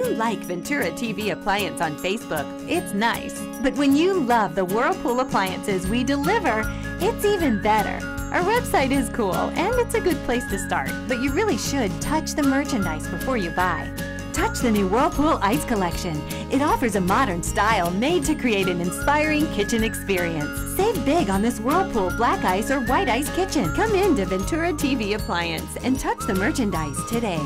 you like Ventura TV Appliance on Facebook, it's nice. But when you love the Whirlpool appliances we deliver, it's even better. Our website is cool, and it's a good place to start, but you really should touch the merchandise before you buy. Touch the new Whirlpool Ice Collection. It offers a modern style made to create an inspiring kitchen experience. Save big on this Whirlpool Black Ice or White Ice kitchen. Come into Ventura TV Appliance and touch the merchandise today.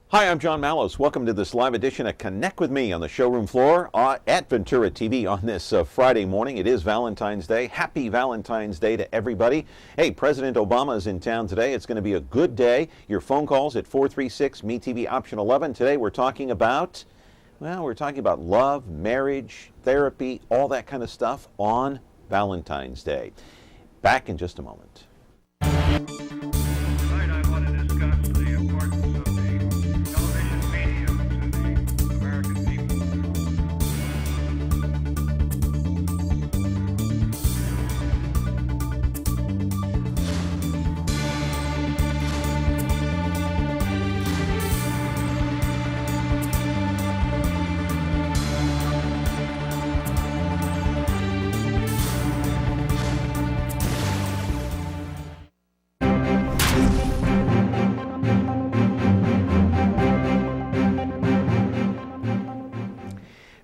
Hi, I'm John Mallows. Welcome to this live edition of Connect with Me on the showroom floor at Ventura TV on this Friday morning. It is Valentine's Day. Happy Valentine's Day to everybody. Hey, President Obama is in town today. It's going to be a good day. Your phone calls at 436-MeTV option 11. Today we're talking about, love, marriage, therapy, all that kind of stuff on Valentine's Day. Back in just a moment.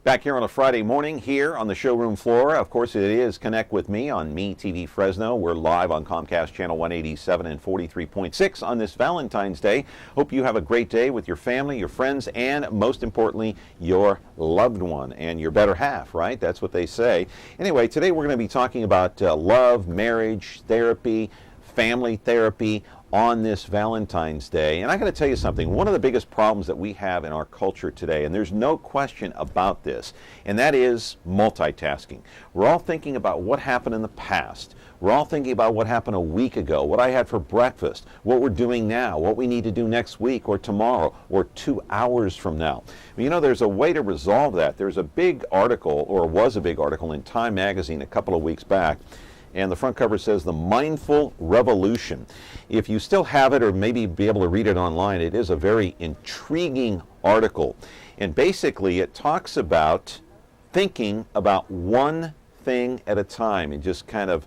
Back here on a Friday morning here on the showroom floor. Of course, it is Connect with Me on MeTV Fresno. We're live on Comcast Channel 187 and 43.6 on this Valentine's Day. Hope you have a great day with your family, your friends, and most importantly, your loved one and your better half, right? That's what they say. Anyway, today we're going to be talking about love, marriage, therapy, family therapy on this Valentine's Day. And I got to tell you something, one of the biggest problems that we have in our culture today, and there's no question about this, and that is multitasking. We're all thinking about what happened in the past. We're all thinking about what happened a week ago, what I had for breakfast, what we're doing now, what we need to do next week or tomorrow or 2 hours from now. You know, there's a way to resolve that. There's a big article, or was a big article in Time magazine a couple of weeks back, and the front cover says The Mindful Revolution. If you still have it or maybe be able to read it online, it is a very intriguing article. And basically it talks about thinking about one thing at a time and just kind of,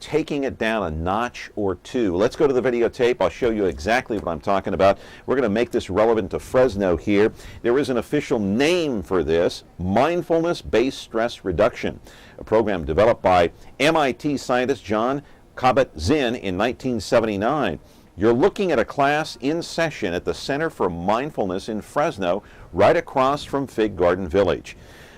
taking it down a notch or two. Let's go to the videotape. I'll show you exactly what I'm talking about. We're going to make this relevant to Fresno here. There is an official name for this, mindfulness-based stress reduction, a program developed by MIT scientist John Kabat-Zinn in 1979. You're looking at a class in session at the Center for Mindfulness in Fresno, right across from Fig Garden Village.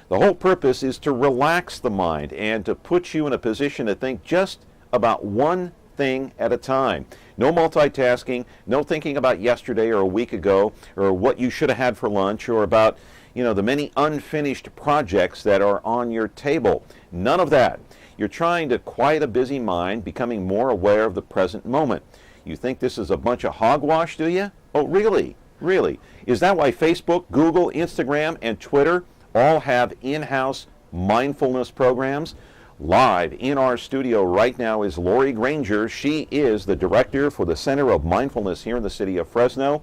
The whole purpose is to relax the mind and to put you in a position to think just about one thing at a time. No multitasking, no thinking about yesterday or a week ago or what you should have had for lunch or about, the many unfinished projects that are on your table. None of that. You're trying to quiet a busy mind, becoming more aware of the present moment. You think this is a bunch of hogwash, do you? Oh, really? Really? Is that why Facebook, Google, Instagram, and Twitter all have in-house mindfulness programs? Live in our studio right now is Lori Granger. She is the director for the Center of Mindfulness here in the city of Fresno.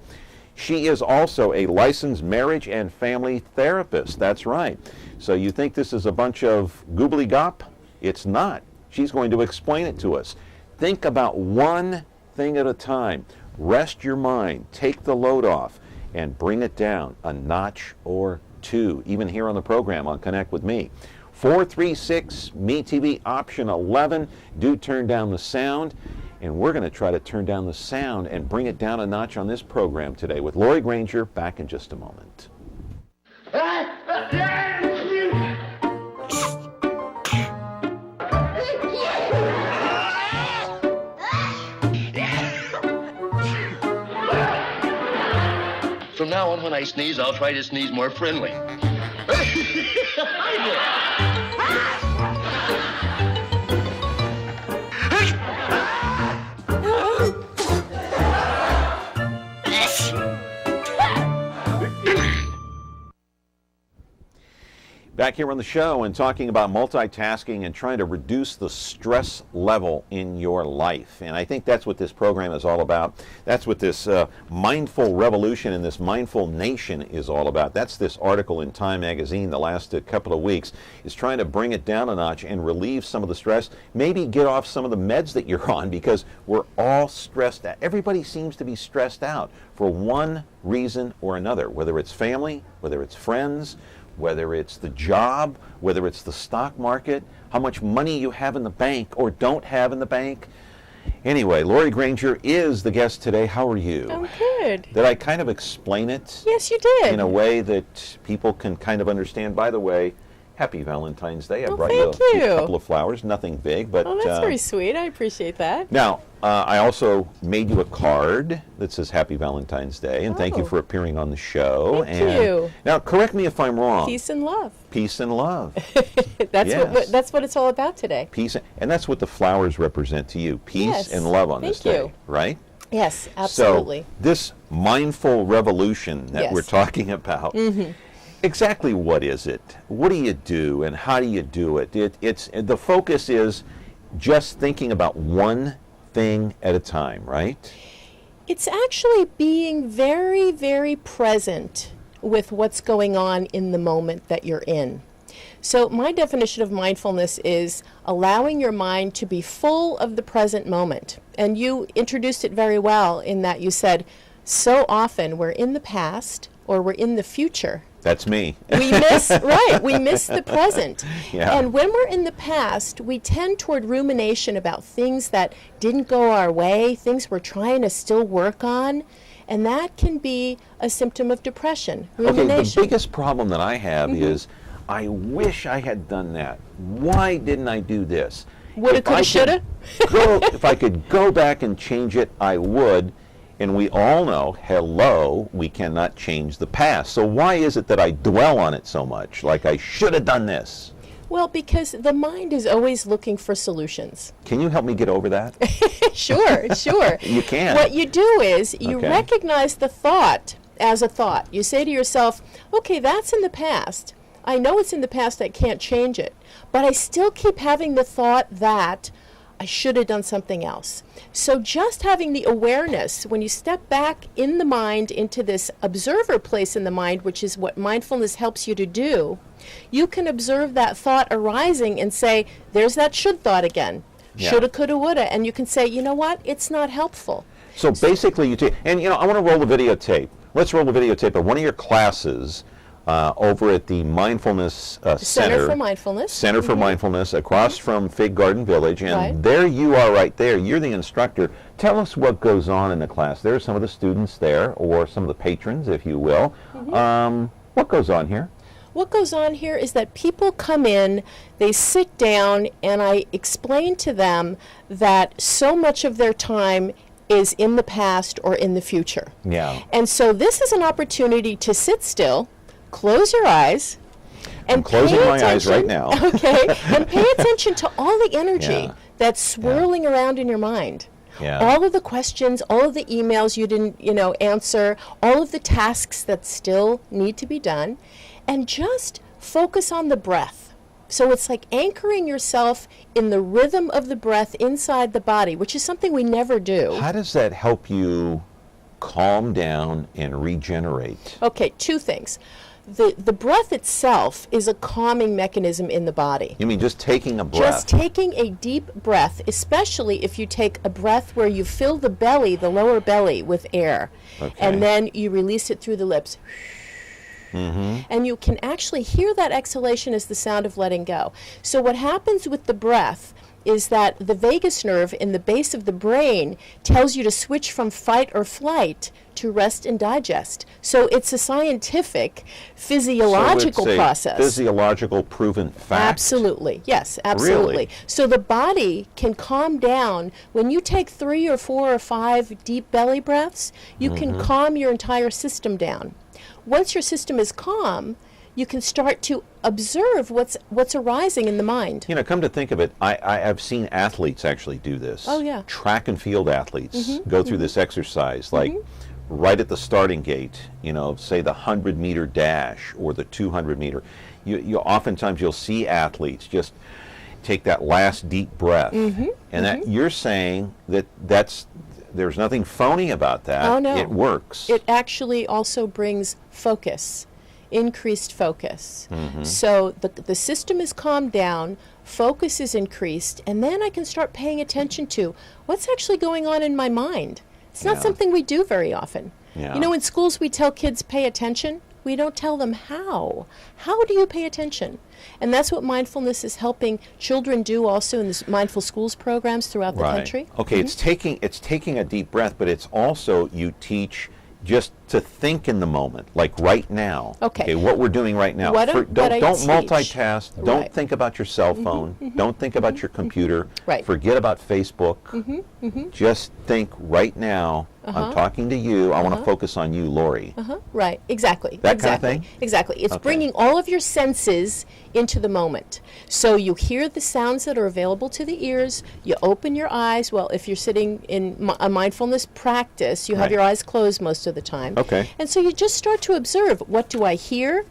She is also a licensed marriage and family therapist. That's right. So you think this is a bunch of goobly-gop? It's not. She's going to explain it to us. Think about one thing at a time. Rest your mind, take the load off, and bring it down a notch or two, even here on the program on Connect with Me. 436-MeTV option 11. Do turn down the sound, and we're going to try to turn down the sound and bring it down a notch on this program today with Lori Granger. Back in just a moment. From now on, when I sneeze, I'll try to sneeze more friendly. Back here on the show and talking about multitasking and trying to reduce the stress level in your life. And I think that's what this program is all about. That's what this mindful revolution and this mindful nation is all about. That's this article in Time magazine the last couple of weeks, is trying to bring it down a notch and relieve some of the stress, maybe get off some of the meds that you're on, because we're all stressed out. Everybody seems to be stressed out for one reason or another, whether it's family, whether it's friends, whether it's the job, whether it's the stock market, how much money you have in the bank or don't have in the bank. Anyway, Lori Granger is the guest today. How are you? I'm good. Did I kind of explain it? Yes, you did. In a way that people can kind of understand. By the way, happy Valentine's Day. I Well, brought you thank a you. couple of flowers, nothing big. But, Oh, that's very sweet. I appreciate that. Now, I also made you a card that says Happy Valentine's Day, and thank you Oh. for appearing on the show. Thank you. Now, correct me if I'm wrong. Peace and love. Peace and love. That's Yes. that's what it's all about today. Peace, and that's what the flowers represent to you. Peace Yes. and love on this Thank day, you. right? Yes, absolutely. So, this mindful revolution that Yes. we're talking about, exactly what is it? What do you do, and how do you do it? It's the focus is just thinking about one thing at a time, right? It's actually being very, very present with what's going on in the moment that you're in. So my definition of mindfulness is allowing your mind to be full of the present moment. And you introduced it very well in that you said, so often we're in the past or we're in the future. That's me. We miss, right, we miss the present. Yeah. And when we're in the past, we tend toward rumination about things that didn't go our way, things we're trying to still work on, and that can be a symptom of depression, rumination. Okay, the biggest problem that I have is I wish I had done that. Why didn't I do this? Woulda, If coulda, I could shoulda? if I could go back and change it, I would. And we all know, hello, we cannot change the past. So why is it that I dwell on it so much? Like I should have done this. Well, because the mind is always looking for solutions. Can you help me get over that? Sure, sure. You can. What you do is you Okay. recognize the thought as a thought. You say to yourself, okay, that's in the past. I know it's in the past, I can't change it. But I still keep having the thought that I should have done something else. So just having the awareness, when you step back in the mind into this observer place in the mind, which is what mindfulness helps you to do, you can observe that thought arising and say, there's that should thought again. Yeah. Shoulda, coulda, woulda. And you can say, you know what? It's not helpful. So basically you take, and I want to roll the videotape. Let's roll the videotape of one of your classes over at the Mindfulness Center for Mindfulness. Center for Mindfulness across from Fig Garden Village, and Right. there you are right there. You're the instructor. Tell us what goes on in the class. There are some of the students there, or some of the patrons, if you will. What goes on here? What goes on here is that people come in, they sit down, and I explain to them that so much of their time is in the past or in the future. Yeah. And so this is an opportunity to sit still, close your eyes, and I'm closing pay my eyes right attention- now. Okay, and pay attention to all the energy Yeah. that's swirling around in your mind. Yeah. All of the questions, all of the emails you didn't, answer, all of the tasks that still need to be done, and just focus on the breath. So it's like anchoring yourself in the rhythm of the breath inside the body, which is something we never do. How does that help you calm down and regenerate? Okay, two things. The breath itself is a calming mechanism in the body. You mean just taking a breath? Just taking a deep breath, especially if you take a breath where you fill the belly, the lower belly, with air, Okay. and then you release it through the lips. And you can actually hear that exhalation as the sound of letting go. So what happens with the breath is that the vagus nerve in the base of the brain tells you to switch from fight or flight to rest and digest. So it's a scientific, physiological so it's a process. Physiological proven fact. Absolutely. Yes, absolutely. Really? So the body can calm down. When you take 3 or 4 or 5 deep belly breaths, you can calm your entire system down. Once your system is calm, you can start to observe what's arising in the mind. Come to think of it, I've seen athletes actually do this. Oh, yeah. Track and field athletes go through this exercise, like right at the starting gate, say the 100-meter dash or the 200-meter. you oftentimes you'll see athletes just take that last deep breath, and that you're saying there's nothing phony about that. Oh, no. It works. It actually also brings focus, increased focus. So the system is calmed down, focus is increased, and then I can start paying attention to what's actually going on in my mind. It's not something we do very often. Yeah. You know, in schools we tell kids pay attention. We don't tell them how. How do you pay attention? And that's what mindfulness is helping children do also in the mindful schools programs throughout the country. Okay, it's taking a deep breath, but it's also you teach just to think in the moment, like right now. Okay. What we're doing right now. What don't I teach. multitask. Don't Right. think about your cell phone. Don't think about your computer. Right. Forget about Facebook. Just think right now. I'm talking to you. I want to focus on you, Lori. Right, exactly. That exactly. kind of thing? Exactly. It's Okay. bringing all of your senses into the moment. So you hear the sounds that are available to the ears, you open your eyes. Well, if you're sitting in a mindfulness practice, you have Right. your eyes closed most of the time. Okay. And so you just start to observe, what do I hear?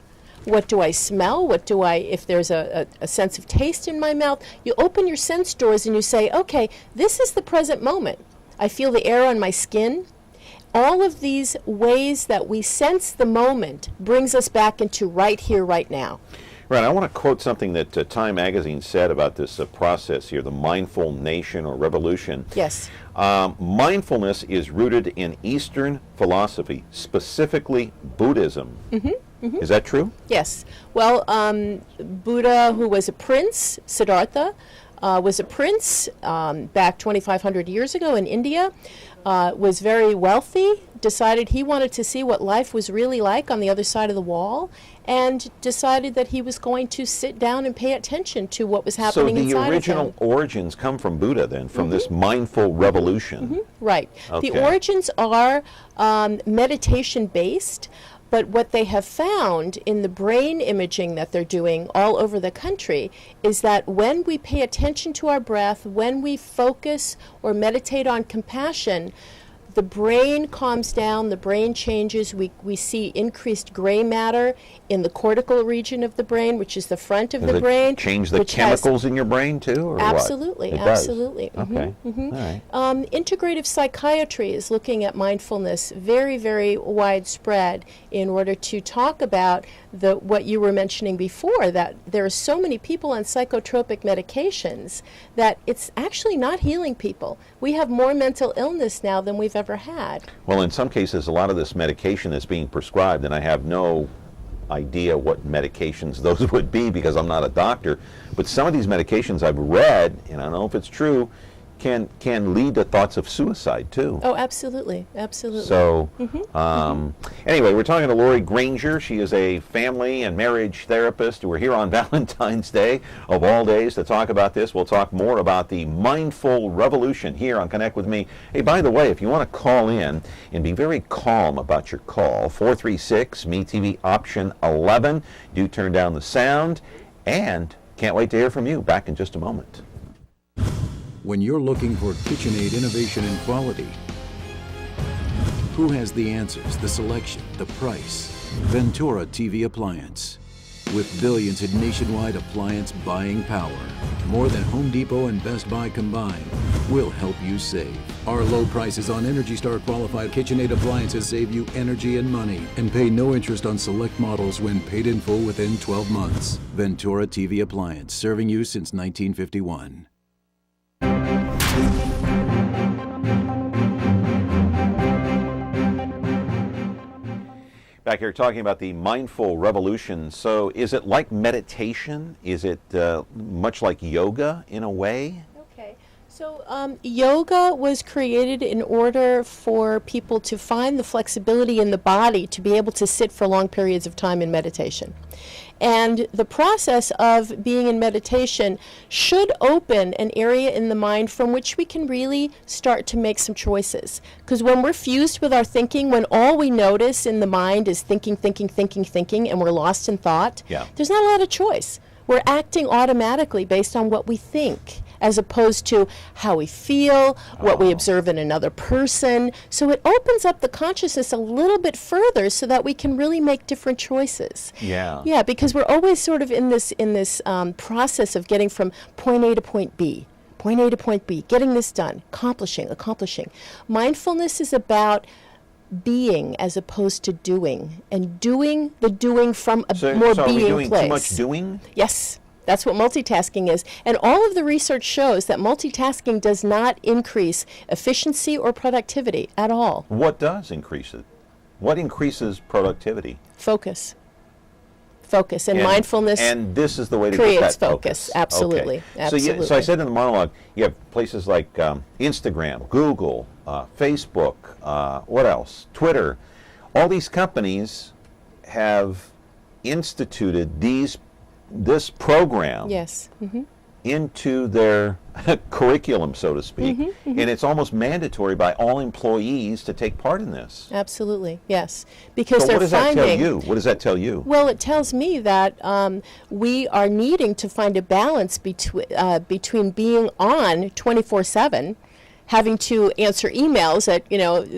What do I smell? If there's a sense of taste in my mouth, you open your sense doors and you say, okay, this is the present moment. I feel the air on my skin. All of these ways that we sense the moment brings us back into right here, right now. Right. I want to quote something that Time Magazine said about this process here, the mindful nation or revolution. Yes. Mindfulness is rooted in Eastern philosophy, specifically Buddhism. Is that true? Yes. Well, Buddha, who was a prince, Siddhartha, was a prince back 2,500 years ago in India, was very wealthy, decided he wanted to see what life was really like on the other side of the wall, and decided that he was going to sit down and pay attention to what was happening So the inside original of him. origins come from Buddha then, from this mindful revolution. Right. Okay. The origins are meditation-based, but what they have found in the brain imaging that they're doing all over the country is that when we pay attention to our breath, when we focus or meditate on compassion, the brain calms down, the brain changes. We see increased gray matter in the cortical region of the brain, which is the front of Does the it brain. change the which has- chemicals in your brain too, or Absolutely, what? It does. absolutely. Okay. All right. Integrative psychiatry is looking at mindfulness very, very widespread in order to talk about what you were mentioning before, that there are so many people on psychotropic medications that it's actually not healing people. We have more mental illness now than we've ever had. Well, in some cases, a lot of this medication is being prescribed, and I have no idea what medications those would be because I'm not a doctor, but some of these medications I've read, and I don't know if it's true, can lead to thoughts of suicide too. Oh, absolutely, absolutely. So, anyway, we're talking to Lori Granger. She is a family and marriage therapist. We're here on Valentine's Day, of all days, to talk about this. We'll talk more about the mindful revolution here on Connect With Me. Hey, by the way, if you want to call in and be very calm about your call, 436 MeTV option 11. Do turn down the sound, and can't wait to hear from you. Back in just a moment. When you're looking for KitchenAid innovation and quality, who has the answers, the selection, the price? Ventura TV Appliance. With billions in nationwide appliance buying power, more than Home Depot and Best Buy combined, will help you save. Our low prices on Energy Star qualified KitchenAid appliances save you energy and money, and pay no interest on select models when paid in full within 12 months. Ventura TV Appliance, serving you since 1951. Back here talking about the mindful revolution. So is it like meditation? Is it much like yoga in a way? Okay, so yoga was created in order for people to find the flexibility in the body to be able to sit for long periods of time in meditation. And the process of being in meditation should open an area in the mind from which we can really start to make some choices. Because when we're fused with our thinking, when all we notice in the mind is thinking, and we're lost in thought, there's not a lot of choice. We're acting automatically based on what we think. as opposed to how we feel, what we observe in another person. So it opens up the consciousness a little bit further so that we can really make different choices. Yeah. Yeah, because we're always sort of in this process of getting from point A to point B. Point A to point B, getting this done, accomplishing. Mindfulness is about being as opposed to doing, and doing from a more so being are we doing place. too much doing? Yes, that's what multitasking is. And all of the research shows that multitasking does not increase efficiency or productivity at all. What does increase it? What increases productivity? Focus. And mindfulness and this is the way to creates get that focus. Absolutely. Okay. Absolutely. So I said in the monologue, you have places like Instagram, Google, Facebook, what else? Twitter. All these companies have instituted this program Yes. Mm-hmm. into their curriculum, so to speak, and it's almost mandatory by all employees to take part in this. Absolutely. Yes. Because So they're what does that tell finding. you? What does that tell you? Well, it tells me that we are needing to find a balance between being on 24/7, having to answer emails at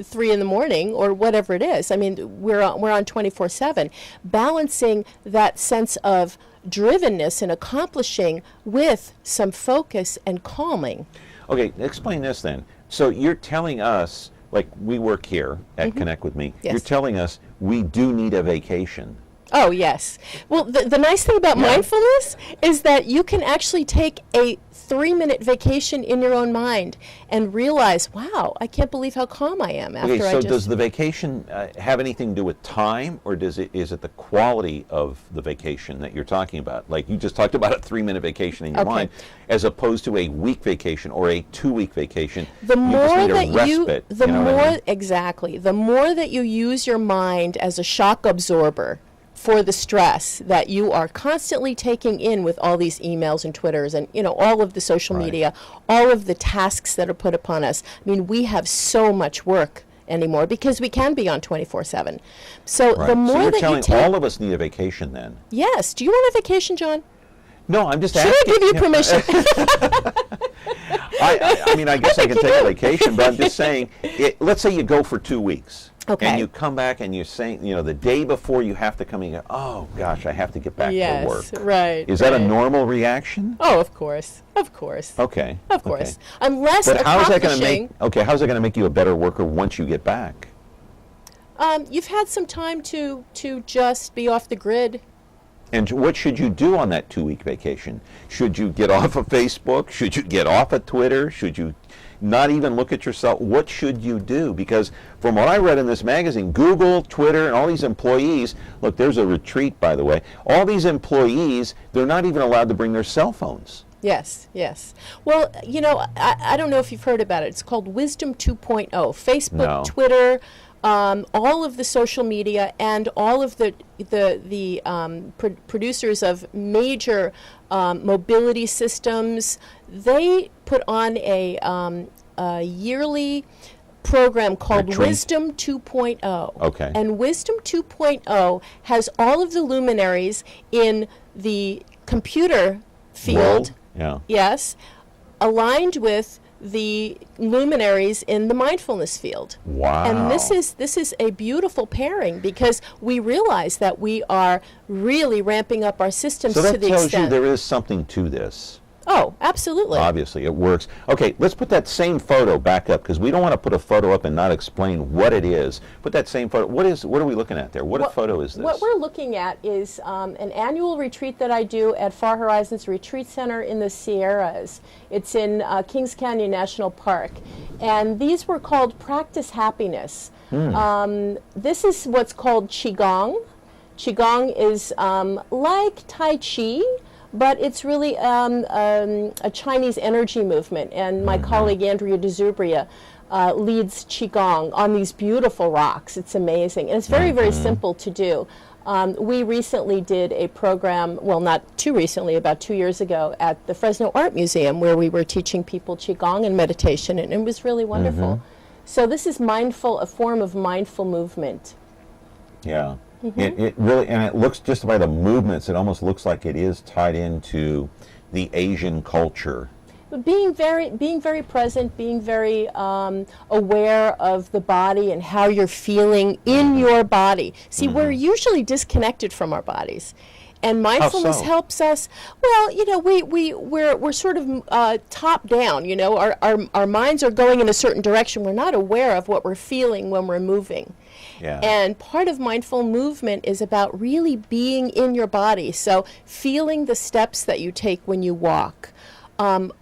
3 in the morning or whatever it is. I mean, we're on 24/7, balancing that sense of drivenness and accomplishing with some focus and calming. Okay, explain this then. So you're telling us, like we work here at Connect With Me, Yes. you're telling us we do need a vacation. Oh, yes. Well, the nice thing about mindfulness is that you can actually take a 3-minute vacation in your own mind and realize, wow, I can't believe how calm I am after Okay, so does the vacation have anything to do with time, or is it the quality of the vacation that you're talking about? Like you just talked about a 3-minute vacation in your Okay. mind, as opposed to a week vacation or a 2-week vacation. The you more just need that a respite, the you know what more I mean? exactly, the more that you use your mind as a shock absorber for the stress that you are constantly taking in with all these emails and Twitters and all of the social Right. media, all of the tasks that are put upon us. I mean, we have so much work anymore because we can be on 24/7. So Right. the more so you're that telling you take, all of us need a vacation then? yes. Do you want a vacation, John? No, I'm just Should I asking. give you permission? I mean, I guess I can take a vacation, but I'm just saying, let's say you go for 2 weeks. Okay. And you come back and you're saying, the day before you have to come in, you go, oh gosh, I have to get back to work. Yes, right. Is that a right. normal reaction? Oh, of course. Of course. Okay. Of course. Okay. Unless But how's that going to accomplishing, how's that going to make you a better worker once you get back? you've had some time to just be off the grid. And what should you do on that 2-week vacation? Should you get off of Facebook? Should you get off of Twitter? Should you not even look at yourself? What should you do? Because from what I read in this magazine, Google, Twitter, and all these employees, look, there's a retreat, by the way. All these employees, they're not even allowed to bring their cell phones. Yes, yes. Well, I don't know if you've heard about it. It's called Wisdom 2.0. Facebook, No. Twitter, all of the social media, and all of the producers of major mobility systems. They put on a yearly program called Retreat. Wisdom 2.0. Okay. And Wisdom 2.0 has all of the luminaries in the computer field. World? Yeah. Yes, aligned with the luminaries in the mindfulness field. Wow. And this is a beautiful pairing because we realize that we are really ramping up our systems So to that the tells extent. you there is something to this. Oh, absolutely. Obviously, it works. Okay, let's put that same photo back up because we don't want to put a photo up and not explain what it is. Put that same photo. What are we looking at there? What photo is this? What we're looking at is an annual retreat that I do at Far Horizons Retreat Center in the Sierras. It's in Kings Canyon National Park. And these were called Practice Happiness. This is what's called Qigong. Qigong is like Tai Chi, but it's really a Chinese energy movement. And my colleague Andrea DeZubria leads Qigong on these beautiful rocks. It's amazing. And it's very, very simple to do. We recently did a program, well, not too recently, about 2 years ago, at the Fresno Art Museum where we were teaching people Qigong and meditation, and it was really wonderful. So this is a form of mindful movement. Yeah. It really, and it looks just by the movements, it almost looks like it is tied into the Asian culture. being very present, being very aware of the body and how you're feeling in your body. See, we're usually disconnected from our bodies. And mindfulness so? helps us. Well, you know, we're sort of top down. You know, our minds are going in a certain direction. We're not aware of what we're feeling when we're moving. Yeah. And part of mindful movement is about really being in your body. So feeling the steps that you take when you walk.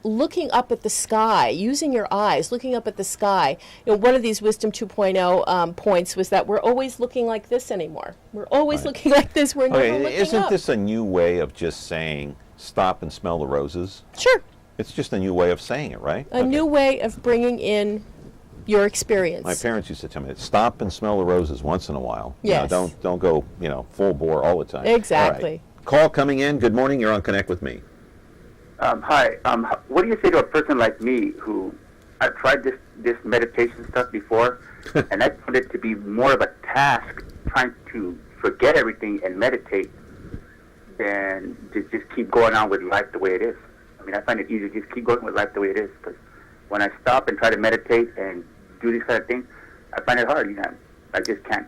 Looking up at the sky, using your eyes, looking up at the sky. You know, one of these Wisdom 2.0 points was that we're always looking like this anymore. We're always looking like this. We're never looking Isn't up. this a new way of just saying, stop and smell the roses? Sure. It's just a new way of saying it, right? A new way of bringing in your experience. My parents used to tell me, stop and smell the roses once in a while. Yes. You know, don't go, you know, full bore all the time. Exactly. All right. Call coming in. Good morning. You're on Connect with Me. Hi. What do you say to a person like me who I've tried this meditation stuff before, and I found it to be more of a task trying to forget everything and meditate than to just keep going on with life the way it is. I mean, I find it easier to just keep going with life the way it is, because when I stop and try to meditate and do these kind of things, I find it hard. You know, I just can't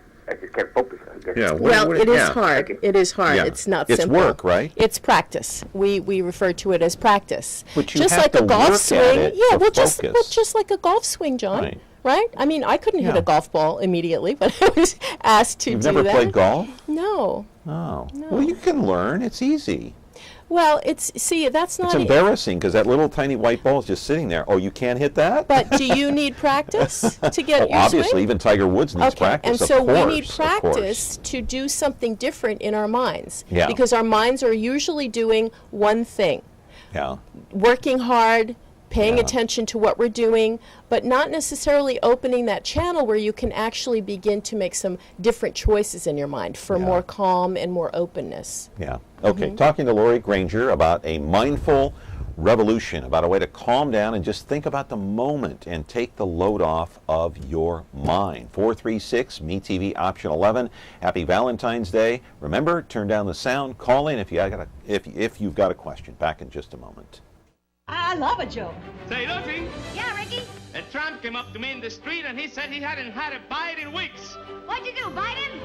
focus. I guess. Yeah. Well, it is hard. It is hard. Yeah. It's not It's simple. work, right? It's practice. We refer to it as practice. But you just have like to a golf work at swing. it Yeah, to well, focus. just like a golf swing, John. Right. Right? I mean, I couldn't hit Yeah. a golf ball immediately, but I was asked to You've do never that. played golf? No. Oh. No. Well, you can learn. It's easy. Well, that's not. It's embarrassing because that little tiny white ball is just sitting there. Oh, you can't hit that? But do you need practice to get your obviously, swing? even Tiger Woods needs Okay, practice. and so of course, we need of course. practice to do something different in our minds. Yeah. Because our minds are usually doing one thing. Yeah. Working hard, paying Yeah. attention to what we're doing, but not necessarily opening that channel where you can actually begin to make some different choices in your mind for Yeah. more calm and more openness. Yeah. Okay. Mm-hmm. Talking to Lori Granger about a mindful revolution, about a way to calm down and just think about the moment and take the load off of your mind. 436 MeTV option 11. Happy Valentine's Day. Remember, turn down the sound. Call in if you've got a question. Back in just a moment. I love a joke. Say, Lucy, Yeah, Ricky? a tramp came up to me in the street and he said he hadn't had a bite in weeks. What'd you do, bite him?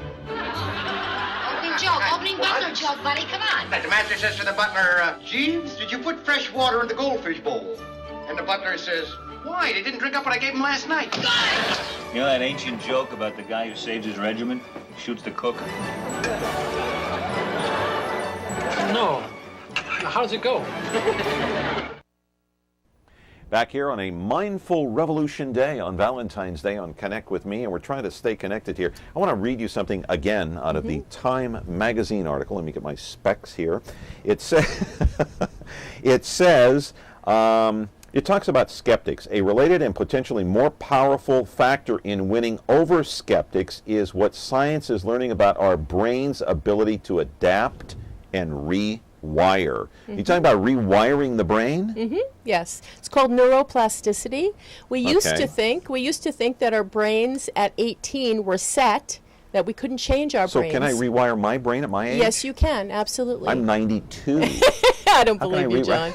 Opening butler joke, buddy, come on. The master says to the butler, Jeeves, did you put fresh water in the goldfish bowl? And the butler says, why? They didn't drink up what I gave them last night. You know that ancient joke about the guy who saves his regiment, shoots the cook? No. How does it go? Back here on a Mindful Revolution Day on Valentine's Day on Connect with Me, and we're trying to stay connected here. I want to read you something again out of the Time magazine article. Let me get my specs here. It says, it talks about skeptics. A related and potentially more powerful factor in winning over skeptics is what science is learning about our brain's ability to adapt and rewire. You talking about rewiring the brain? Yes, it's called neuroplasticity. We used Okay. to think that our brains at 18 were set, that we couldn't change our So brains. can I rewire my brain at my age? Yes, you can, absolutely. I'm 92. I don't How can I believe you, John.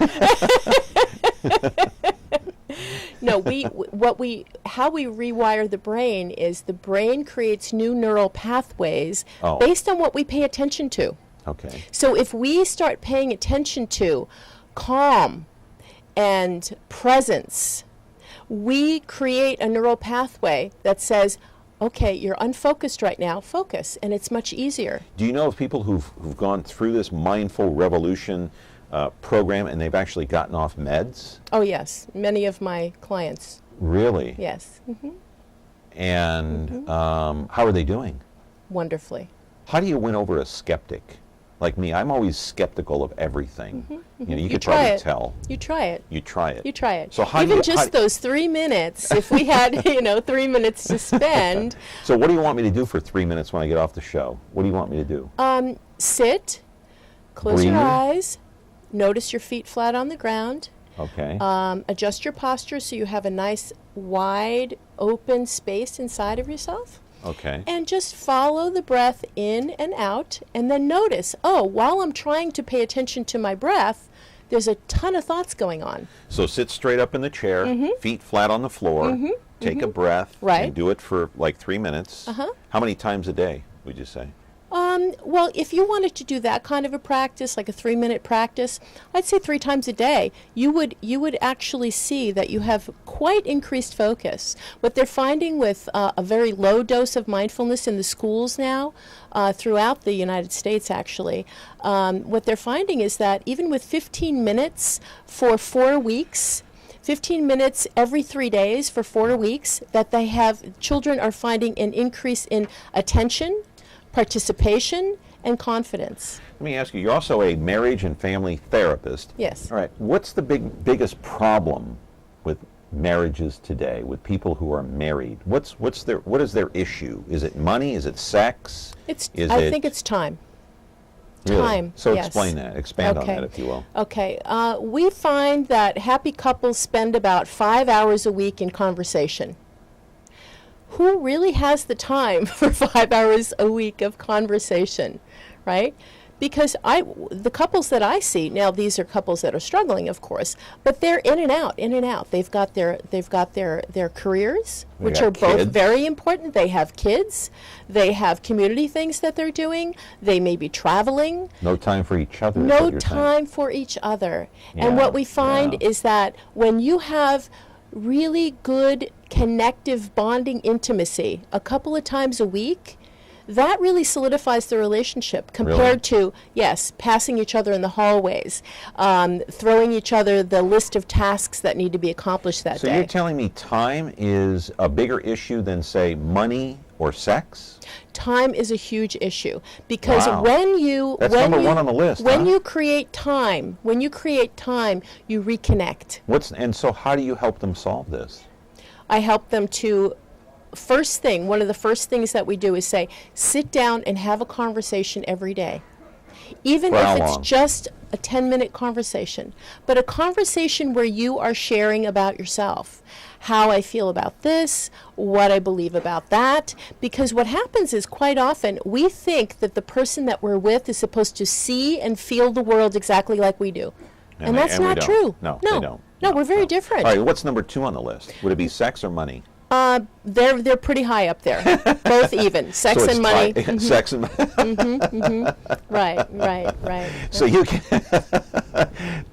No, how we rewire the brain is the brain creates new neural pathways Oh. based on what we pay attention to. Okay. So if we start paying attention to calm and presence, we create a neural pathway that says, okay, you're unfocused right now, focus, and it's much easier. Do you know of people who've gone through this Mindful Revolution program and they've actually gotten off meds? Oh yes, many of my clients, Really? yes, And how are they doing? wonderfully. How do you win over a skeptic? Like me, I'm always skeptical of everything. You know, you could try probably it. tell. You try it. You try it. You try it. So how do Even you- just how- those 3 minutes, if we had, 3 minutes to spend, So what do you want me to do for 3 minutes when I get off the show? What do you want me to do? sit, close your Breathe. eyes, notice your feet flat on the ground, Okay. adjust your posture so you have a nice wide open space inside of yourself. Okay. And just follow the breath in and out, and then notice, oh, while I'm trying to pay attention to my breath, there's a ton of thoughts going on. So sit straight up in the chair, feet flat on the floor, take a breath, Right. and do it for like 3 minutes. How many times a day would you say? Well, if you wanted to do that kind of a practice, like a 3-minute practice, I'd say 3 times a day. You would actually see that you have quite increased focus. What they're finding with a very low dose of mindfulness in the schools now, throughout the United States actually, what they're finding is that even with 15 minutes for 4 weeks, 15 minutes every 3 days for 4 weeks, that children are finding an increase in attention, participation, and confidence. Let me ask you, you're also a marriage and family therapist. Yes. All right, what's the biggest problem with marriages today, with people who are married? What is their issue? Is it money? Is it sex? I think it's time. Really? Time. So yes. explain that. Expand Okay. on that, if you will. Okay. We find that happy couples spend about 5 hours a week in conversation. Who really has the time for 5 hours a week of conversation, right? Because the couples that I see now, these are couples that are struggling, of course, but they're in and out, in and out. They've got their careers, which are both very important. They have kids. They have community things that they're doing. They may be traveling. No time for each other. No time for each other. And what we find is that when you have really good connective bonding intimacy a couple of times a week, that really solidifies the relationship compared to, yes, passing each other in the hallways, throwing each other the list of tasks that need to be accomplished that day. So you're telling me time is a bigger issue than, say, money or sex? Time is a huge issue because Wow. That's when number you, one on the list, when huh? you create time, you reconnect. And so how do you help them solve this? I help them to, one of the first things that we do is say, sit down and have a conversation every day. Even if it's just a 10-minute conversation, but a conversation where you are sharing about yourself, how I feel about this, what I believe about that, because what happens is quite often we think that the person that we're with is supposed to see and feel the world exactly like we do. And that's not true. No, they don't. No, we're very different. All right, what's number 2 on the list? Would it be sex or money? They're pretty high up there, both even. Sex So it's and money. Sex and money. Right. So you can,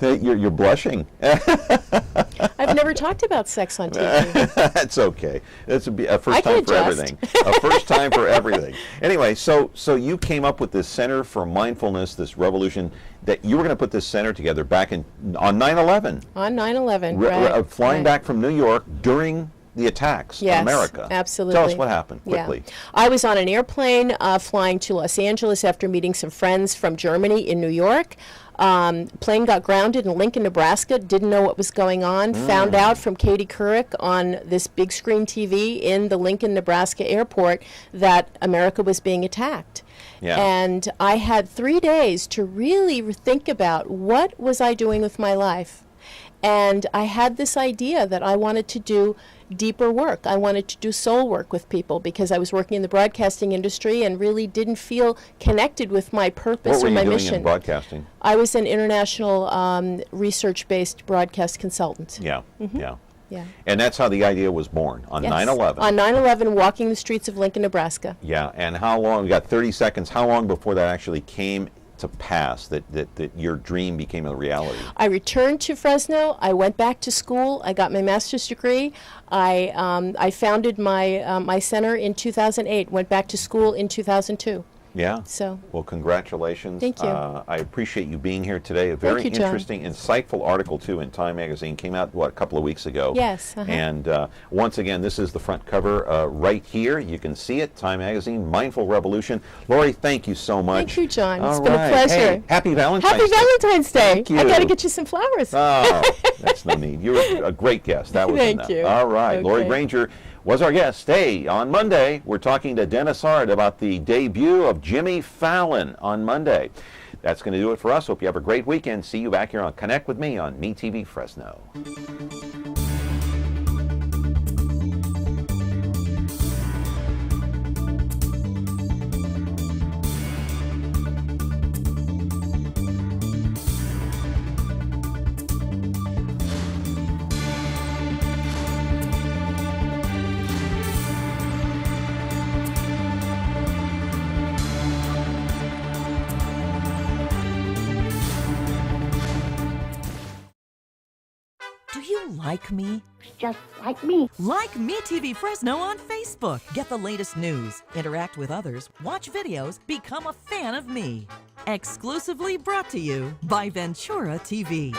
you're blushing. I've never talked about sex on TV. That's okay. That's a first time for everything. A first time for everything. Anyway, so you came up with this Center for Mindfulness, this revolution, that you were going to put this center together back on 9/11. On 9/11, right. Flying back from New York during the attacks on America. Absolutely. Tell us what happened quickly. Yeah. I was on an airplane flying to Los Angeles after meeting some friends from Germany in New York. Plane got grounded in Lincoln, Nebraska, didn't know what was going on, found out from Katie Couric on this big screen TV in the Lincoln, Nebraska airport that America was being attacked. Yeah. And I had 3 days to really think about what was I doing with my life. And I had this idea that I wanted to do deeper work. I wanted to do soul work with people because I was working in the broadcasting industry and really didn't feel connected with my purpose or my mission. What were you doing in broadcasting? I was an international research-based broadcast consultant. Yeah. Yeah. And that's how the idea was born, on 9/11. On 9/11, walking the streets of Lincoln, Nebraska. Yeah, and how long, we got 30 seconds, how long before that actually came to pass, that your dream became a reality? I returned to Fresno. I went back to school. I got my master's degree. I founded my center in 2008. Went back to school in 2002. Yeah. So. Well, congratulations. Thank you. I appreciate you being here today. A very Thank you, John. interesting, insightful article, too, in Time Magazine. Came out, a couple of weeks ago. Yes. And once again, this is the front cover right here. You can see it, Time Magazine, Mindful Revolution. Lori, thank you so much. Thank you, John. All It's been a right. pleasure. Hey, happy Valentine's Day. Happy Valentine's Day. Thank you. I got to get you some flowers. Oh, that's no need. You're a great guest. That was Thank enough. you. All right. Okay. Lori Granger was our guest. Hey, on Monday, we're talking to Dennis Hart about the debut of Jimmy Fallon on Monday. That's going to do it for us. Hope you have a great weekend. See you back here on Connect with Me on MeTV Fresno. like me? Just like me. Like MeTV Fresno on Facebook. Get the latest news, interact with others, watch videos, become a fan of me. Exclusively brought to you by Ventura TV.